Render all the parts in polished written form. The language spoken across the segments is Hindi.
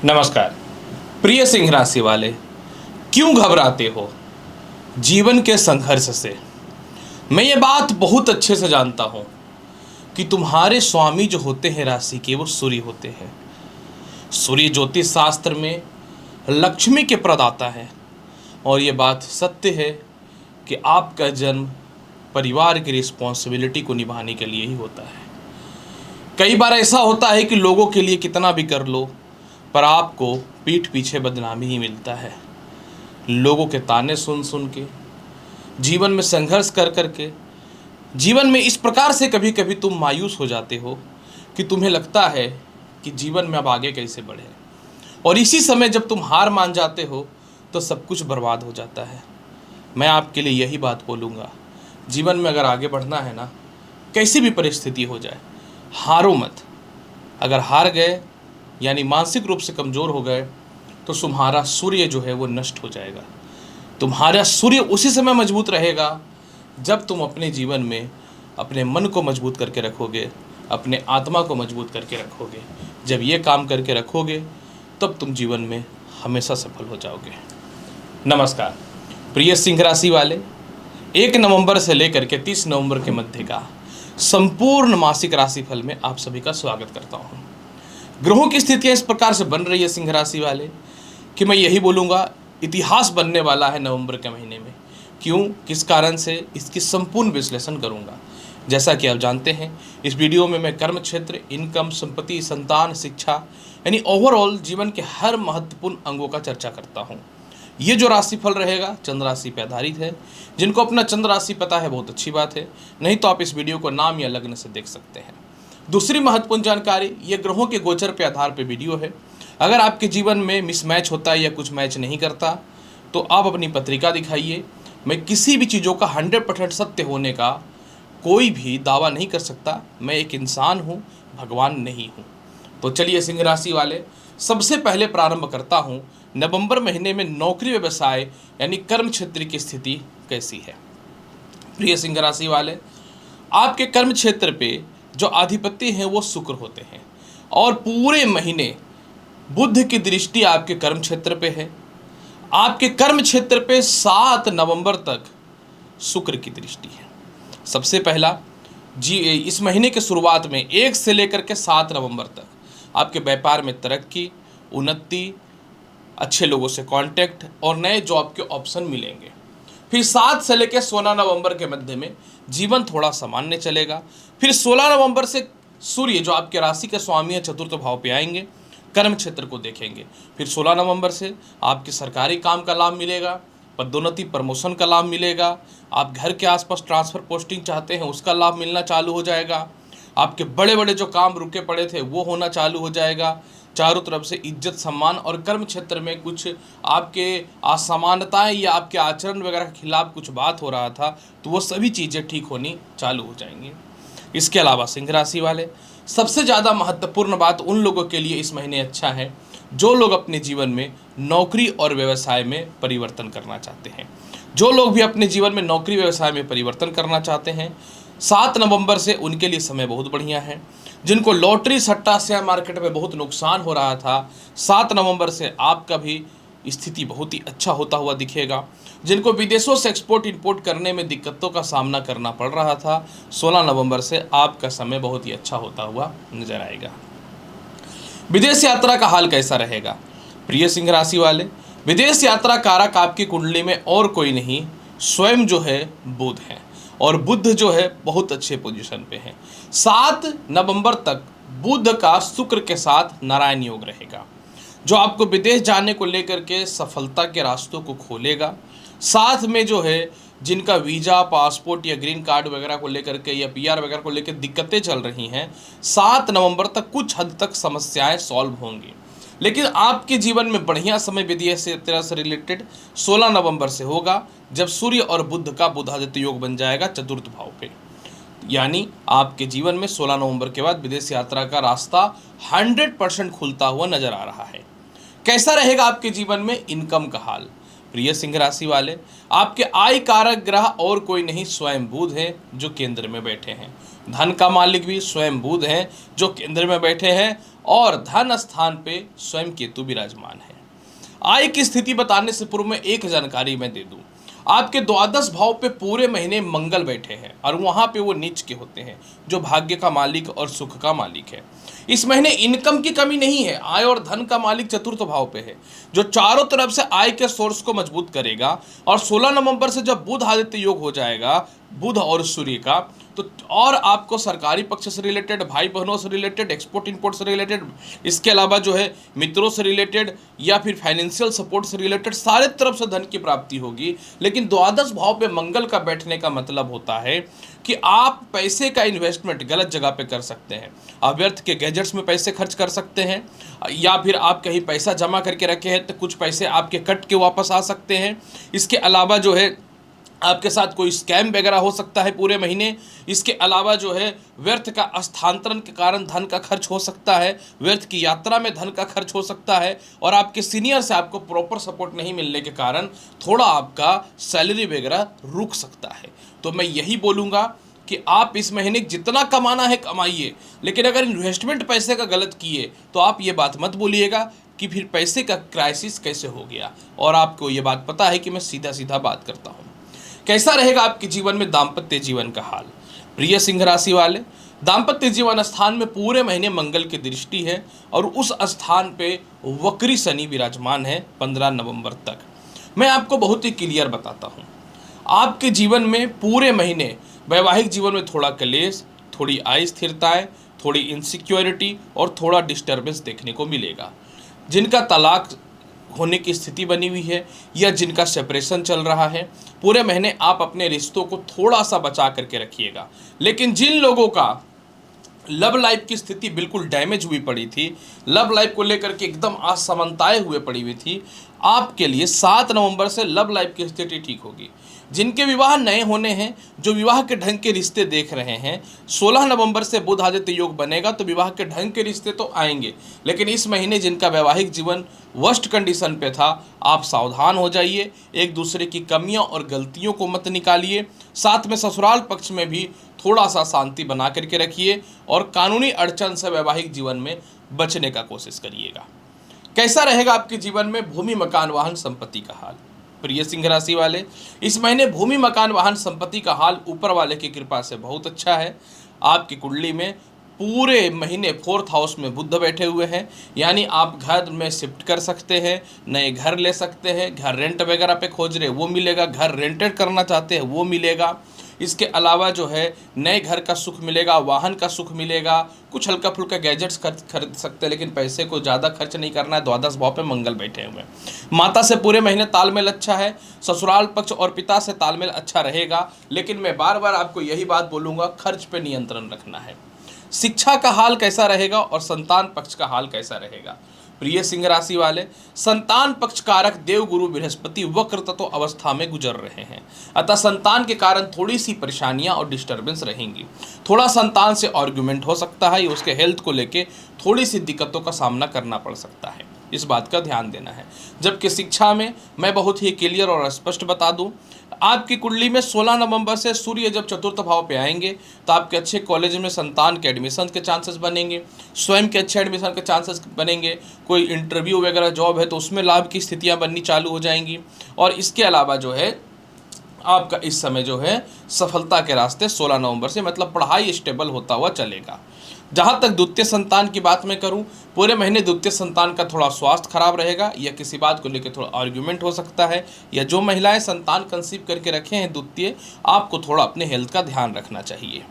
नमस्कार। प्रिय सिंह राशि वाले, क्यों घबराते हो जीवन के संघर्ष से? मैं ये बात बहुत अच्छे से जानता हूँ कि तुम्हारे स्वामी जो होते हैं राशि के, वो सूर्य होते हैं। सूर्य ज्योतिष शास्त्र में लक्ष्मी के प्रदाता है और ये बात सत्य है कि आपका जन्म परिवार की रिस्पॉन्सिबिलिटी को निभाने के लिए ही होता है। कई बार ऐसा होता है कि लोगों के लिए कितना भी कर लो पर आपको पीठ पीछे बदनामी ही मिलता है। लोगों के ताने सुन सुन के, जीवन में संघर्ष कर कर के, जीवन में इस प्रकार से कभी कभी तुम मायूस हो जाते हो कि तुम्हें लगता है कि जीवन में अब आगे कैसे बढ़े। और इसी समय जब तुम हार मान जाते हो तो सब कुछ बर्बाद हो जाता है। मैं आपके लिए यही बात बोलूँगा, जीवन में अगर आगे बढ़ना है ना, कैसी भी परिस्थिति हो जाए, हारो मत। अगर हार गए यानी मानसिक रूप से कमज़ोर हो गए तो तुम्हारा सूर्य जो है वो नष्ट हो जाएगा। तुम्हारा सूर्य उसी समय मजबूत रहेगा जब तुम अपने जीवन में अपने मन को मजबूत करके रखोगे, अपने आत्मा को मजबूत करके रखोगे। जब ये काम करके रखोगे तब तुम जीवन में हमेशा सफल हो जाओगे। नमस्कार प्रिय सिंह राशि वाले, 1 नवंबर से लेकर के 30 नवंबर के मध्य का संपूर्ण मासिक राशिफल में आप सभी का स्वागत करता हूँ। ग्रहों की स्थितियाँ इस प्रकार से बन रही है सिंह राशि वाले कि मैं यही बोलूँगा, इतिहास बनने वाला है नवंबर के महीने में। क्यों, किस कारण से, इसकी संपूर्ण विश्लेषण करूँगा। जैसा कि आप जानते हैं, इस वीडियो में मैं कर्म क्षेत्र, इनकम, संपत्ति, संतान, शिक्षा यानी ओवरऑल जीवन के हर महत्वपूर्ण अंगों का चर्चा करता हूँ। ये जो राशिफल रहेगा चंद्र राशि पर आधारित है। जिनको अपना चंद्र राशि पता है बहुत अच्छी बात है, नहीं तो आप इस वीडियो को नाम या लग्न से देख सकते हैं। दूसरी महत्वपूर्ण जानकारी, ये ग्रहों के गोचर के आधार पर वीडियो है। अगर आपके जीवन में मिसमैच होता है या कुछ मैच नहीं करता तो आप अपनी पत्रिका दिखाइए। मैं किसी भी चीज़ों का 100% सत्य होने का कोई भी दावा नहीं कर सकता। मैं एक इंसान हूँ, भगवान नहीं हूँ। तो चलिए सिंह राशि वाले, सबसे पहले प्रारंभ करता हूँ नवंबर महीने में नौकरी व्यवसाय यानी कर्म क्षेत्र की स्थिति कैसी है। प्रिय सिंह राशि वाले, आपके कर्म क्षेत्र पे जो अधिपति हैं वो शुक्र होते हैं और पूरे महीने बुध की दृष्टि आपके कर्म क्षेत्र पे है। आपके कर्म क्षेत्र पे 7 नवंबर तक शुक्र की दृष्टि है। सबसे पहला इस महीने के शुरुआत में 1 से लेकर के 7 नवंबर तक आपके व्यापार में तरक्की, उन्नति, अच्छे लोगों से कांटेक्ट और नए जॉब के ऑप्शन मिलेंगे। फिर 7 से लेकर 16 नवंबर के मध्य में जीवन थोड़ा सामान्य चलेगा। फिर 16 नवंबर से सूर्य जो आपके राशि के स्वामी है चतुर्थ भाव पे आएंगे, कर्म क्षेत्र को देखेंगे। फिर 16 नवंबर से आपके सरकारी काम का लाभ मिलेगा, पदोन्नति प्रमोशन का लाभ मिलेगा। आप घर के आसपास ट्रांसफ़र पोस्टिंग चाहते हैं उसका लाभ मिलना चालू हो जाएगा। आपके बड़े बड़े जो काम रुके पड़े थे वो होना चालू हो जाएगा। चारों तरफ से इज्जत, सम्मान और कर्म क्षेत्र में कुछ आपके असमानताएं या आपके आचरण वगैरह के खिलाफ कुछ बात हो रहा था तो वो सभी चीज़ें ठीक होनी चालू हो जाएंगी। इसके अलावा सिंह राशि वाले, सबसे ज़्यादा महत्वपूर्ण बात उन लोगों के लिए इस महीने अच्छा है जो लोग अपने जीवन में नौकरी और व्यवसाय में परिवर्तन करना चाहते हैं। जो लोग भी अपने जीवन में नौकरी व्यवसाय में परिवर्तन करना चाहते हैं, 7 नवंबर से उनके लिए समय बहुत बढ़िया है। जिनको लॉटरी, सट्टा, शेयर मार्केट में बहुत नुकसान हो रहा था, 7 नवंबर से आपका भी स्थिति बहुत ही अच्छा होता हुआ दिखेगा। जिनको विदेशों से एक्सपोर्ट इंपोर्ट करने में दिक्कतों का सामना करना पड़ रहा था, 16 नवंबर से आपका समय बहुत ही अच्छा होता हुआ नजर आएगा। विदेश यात्रा का हाल कैसा रहेगा? प्रिय सिंह राशि वाले, विदेश यात्रा कारक आपकी कुंडली में और कोई नहीं, स्वयं जो है बुध है और बुध जो है बहुत अच्छे पोजीशन पे है। 7 नवंबर तक बुध का शुक्र के साथ नारायण योग रहेगा जो आपको विदेश जाने को लेकर के सफलता के रास्तों को खोलेगा। साथ में जो है जिनका वीज़ा, पासपोर्ट या ग्रीन कार्ड वगैरह को लेकर के या पीआर वगैरह को लेकर दिक्कतें चल रही हैं, 7 नवंबर तक कुछ हद तक समस्याएं सॉल्व होंगी। लेकिन आपके जीवन में बढ़िया समय विदेश यात्रा से रिलेटेड 16 नवंबर से होगा जब सूर्य और बुध का बुधादित्य योग बन जाएगा चतुर्थ भाव पे। यानी आपके जीवन में 16 नवंबर के बाद विदेश यात्रा का रास्ता 100% खुलता हुआ नजर आ रहा है। कैसा रहेगा आपके जीवन में इनकम का हाल? प्रिय सिंह राशि वाले, आपके आय कारक ग्रह और कोई नहीं, स्वयं बुध है जो केंद्र में बैठे हैं। धन का मालिक भी स्वयं बुध हैं जो केंद्र में बैठे हैं और धन स्थान पे स्वयं केतु विराजमान है। आय की स्थिति बताने से पूर्व में एक जानकारी मैं दे दूं, आपके द्वादश भाव पे पूरे महीने मंगल बैठे हैं और वहां पे वो नीच के होते हैं, जो भाग्य का मालिक और सुख का मालिक है। इस महीने इनकम की कमी नहीं है। आय और धन का मालिक चतुर्थ भाव पे है, जो चारों तरफ से आय के सोर्स को मजबूत करेगा। और 16 नवंबर से जब बुध आदित्य योग हो जाएगा, बुध और सूर्य का, तो और आपको सरकारी पक्ष से रिलेटेड, भाई बहनों से रिलेटेड, एक्सपोर्ट इंपोर्ट से रिलेटेड, इसके अलावा जो है मित्रों से रिलेटेड या फिर फाइनेंशियल सपोर्ट से रिलेटेड सारे तरफ से धन की प्राप्ति होगी। लेकिन द्वादश भाव पे मंगल का बैठने का मतलब होता है कि आप पैसे का इन्वेस्टमेंट गलत जगह पे कर सकते हैं। आप व्यर्थ के गैजेट्स में पैसे खर्च कर सकते हैं, या फिर आप कहीं पैसा जमा करके रखे हैं तो कुछ पैसे आपके कट के वापस आ सकते हैं। इसके अलावा जो है आपके साथ कोई स्कैम वगैरह हो सकता है पूरे महीने। इसके अलावा जो है व्यर्थ का स्थानांतरण के कारण धन का खर्च हो सकता है, व्यर्थ की यात्रा में धन का खर्च हो सकता है, और आपके सीनियर से आपको प्रॉपर सपोर्ट नहीं मिलने के कारण थोड़ा आपका सैलरी वगैरह रुक सकता है। तो मैं यही बोलूँगा कि आप इस महीने जितना कमाना है कमाइए, लेकिन अगर इन्वेस्टमेंट पैसे का गलत किए तो आप ये बात मत बोलिएगा कि फिर पैसे का क्राइसिस कैसे हो गया। और आपको ये बात पता है कि मैं सीधा सीधा बात करता हूँ। कैसा रहेगा आपके जीवन में दाम्पत्य जीवन का हाल? प्रिय सिंह राशि वाले, दाम्पत्य जीवन स्थान में पूरे महीने मंगल की दृष्टि है और उस स्थान पे वक्री शनि विराजमान है 15 नवंबर तक। मैं आपको बहुत ही क्लियर बताता हूँ, आपके जीवन में पूरे महीने वैवाहिक जीवन में थोड़ा क्लेश, थोड़ी अस्थिरताएं, थोड़ी इनसिक्योरिटी और थोड़ा डिस्टर्बेंस देखने को मिलेगा। जिनका तलाक होने की स्थिति बनी हुई है या जिनका सेपरेशन चल रहा है, पूरे महीने आप अपने रिश्तों को थोड़ा सा बचा करके रखिएगा। लेकिन जिन लोगों का लव लाइफ की स्थिति बिल्कुल डैमेज हुई पड़ी थी, लव लाइफ को लेकर के एकदम असमानताएं हुए पड़ी हुई थी, आपके लिए 7 नवंबर से लव लाइफ की स्थिति ठीक होगी। जिनके विवाह नए होने हैं, जो विवाह के ढंग के रिश्ते देख रहे हैं, 16 नवंबर से बुध आदित्य योग बनेगा तो विवाह के ढंग के रिश्ते तो आएंगे। लेकिन इस महीने जिनका वैवाहिक जीवन वर्स्ट कंडीशन पे था, आप सावधान हो जाइए, एक दूसरे की कमियों और गलतियों को मत निकालिए। साथ में ससुराल पक्ष में भी थोड़ा सा शांति बना करके रखिए और कानूनी अड़चन से वैवाहिक जीवन में बचने का कोशिश करिएगा। कैसा रहेगा आपके जीवन में भूमि मकान वाहन संपत्ति का हाल? प्रिय सिंह राशि वाले, इस महीने भूमि मकान वाहन संपत्ति का हाल ऊपर वाले की कृपा से बहुत अच्छा है। आपकी कुंडली में पूरे महीने 4th हाउस में बुध बैठे हुए हैं, यानी आप घर में शिफ्ट कर सकते हैं, नए घर ले सकते हैं, घर रेंट वगैरह पे खोज रहे वो मिलेगा, घर रेंटेड करना चाहते हैं वो मिलेगा। इसके अलावा जो है नए घर का सुख मिलेगा, वाहन का सुख मिलेगा, कुछ हल्का फुल्का गैजेट्स खरीद सकते हैं, लेकिन पैसे को ज़्यादा खर्च नहीं करना है। द्वादश भाव पे मंगल बैठे हुए हैं। माता से पूरे महीने तालमेल अच्छा है, ससुराल पक्ष और पिता से तालमेल अच्छा रहेगा। लेकिन मैं बार बार आपको यही बात बोलूँगा, खर्च पे नियंत्रण रखना है। शिक्षा का हाल कैसा रहेगा और संतान पक्ष का हाल कैसा रहेगा? प्रिय सिंह राशि वाले, संतान पक्ष कारक देव गुरु बृहस्पति वक्र तत्व अवस्था में गुजर रहे हैं, अतः संतान के कारण थोड़ी सी परेशानियां और डिस्टर्बेंस रहेंगी। थोड़ा संतान से आर्ग्यूमेंट हो सकता है, उसके हेल्थ को लेके थोड़ी सी दिक्कतों का सामना करना पड़ सकता है, इस बात का ध्यान देना है। जबकि शिक्षा में मैं बहुत ही क्लियर और स्पष्ट बता दूं, आपकी कुंडली में 16 नवंबर से सूर्य जब चतुर्थ भाव पे आएंगे तो आपके अच्छे कॉलेज में संतान के एडमिशन के चांसेस बनेंगे, स्वयं के अच्छे एडमिशन के चांसेस बनेंगे। कोई इंटरव्यू वगैरह जॉब है तो उसमें लाभ की स्थितियां बननी चालू हो जाएंगी। और इसके अलावा जो है आपका इस समय जो है सफलता के रास्ते 16 नवंबर से, मतलब पढ़ाई स्टेबल होता हुआ चलेगा। जहाँ तक द्वितीय संतान की बात मैं करूँ, पूरे महीने द्वितीय संतान का थोड़ा स्वास्थ्य खराब रहेगा या किसी बात को लेकर थोड़ा आर्ग्यूमेंट हो सकता है, या जो महिलाएं संतान कंसीव करके रखे हैं द्वितीय, आपको थोड़ा अपने हेल्थ का ध्यान रखना चाहिए।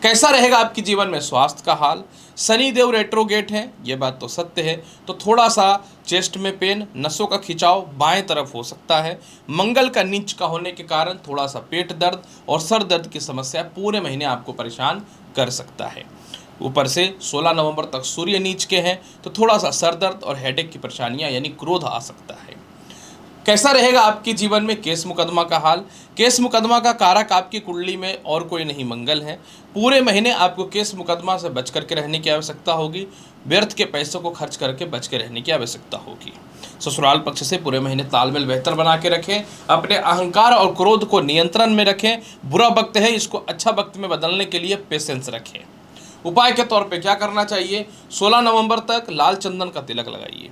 कैसा रहेगा आपके जीवन में स्वास्थ्य का हाल? शनि देव रेट्रोगेट है, ये बात तो सत्य है, तो थोड़ा सा चेस्ट में पेन, नसों का खिंचाव बाएं तरफ हो सकता है। मंगल का नीच का होने के कारण थोड़ा सा पेट दर्द और सर दर्द की समस्या पूरे महीने आपको परेशान कर सकता है। ऊपर से 16 नवंबर तक सूर्य नीच के हैं तो थोड़ा सा सर दर्द और हेडेक की परेशानियां यानी क्रोध आ सकता है। कैसा रहेगा आपके जीवन में केस मुकदमा का हाल? केस मुकदमा का कारक आपकी कुंडली में और कोई नहीं मंगल है। पूरे महीने आपको केस मुकदमा से बच करके रहने की आवश्यकता होगी, व्यर्थ के पैसों को खर्च करके बच के रहने की आवश्यकता होगी। ससुराल पक्ष से पूरे महीने तालमेल बेहतर बना के रखें, अपने अहंकार और क्रोध को नियंत्रण में रखें। बुरा वक्त है, इसको अच्छा वक्त में बदलने के लिए पेशेंस रखें। उपाय के तौर पे क्या करना चाहिए, 16 नवंबर तक लाल चंदन का तिलक लगाइए।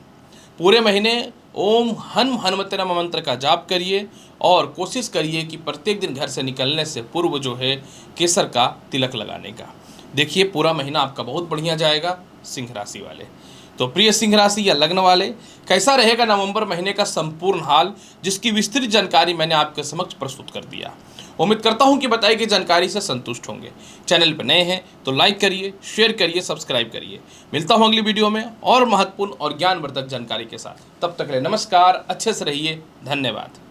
पूरे महीने ओम हन हनुमते नमः मंत्र का जाप करिए और कोशिश करिए कि प्रत्येक दिन घर से निकलने से पूर्व जो है केसर का तिलक लगाने का। देखिए पूरा महीना आपका बहुत बढ़िया जाएगा सिंह राशि वाले। तो प्रिय सिंह राशि या लग्न वाले, कैसा रहेगा नवंबर महीने का संपूर्ण हाल, जिसकी विस्तृत जानकारी मैंने आपके समक्ष प्रस्तुत कर दिया। उम्मीद करता हूं कि बताई गई जानकारी से संतुष्ट होंगे। चैनल पर नए हैं तो लाइक करिए, शेयर करिए, सब्सक्राइब करिए। मिलता हूं अगली वीडियो में और महत्वपूर्ण और ज्ञानवर्धक जानकारी के साथ। तब तक के लिए नमस्कार, अच्छे से रहिए, धन्यवाद।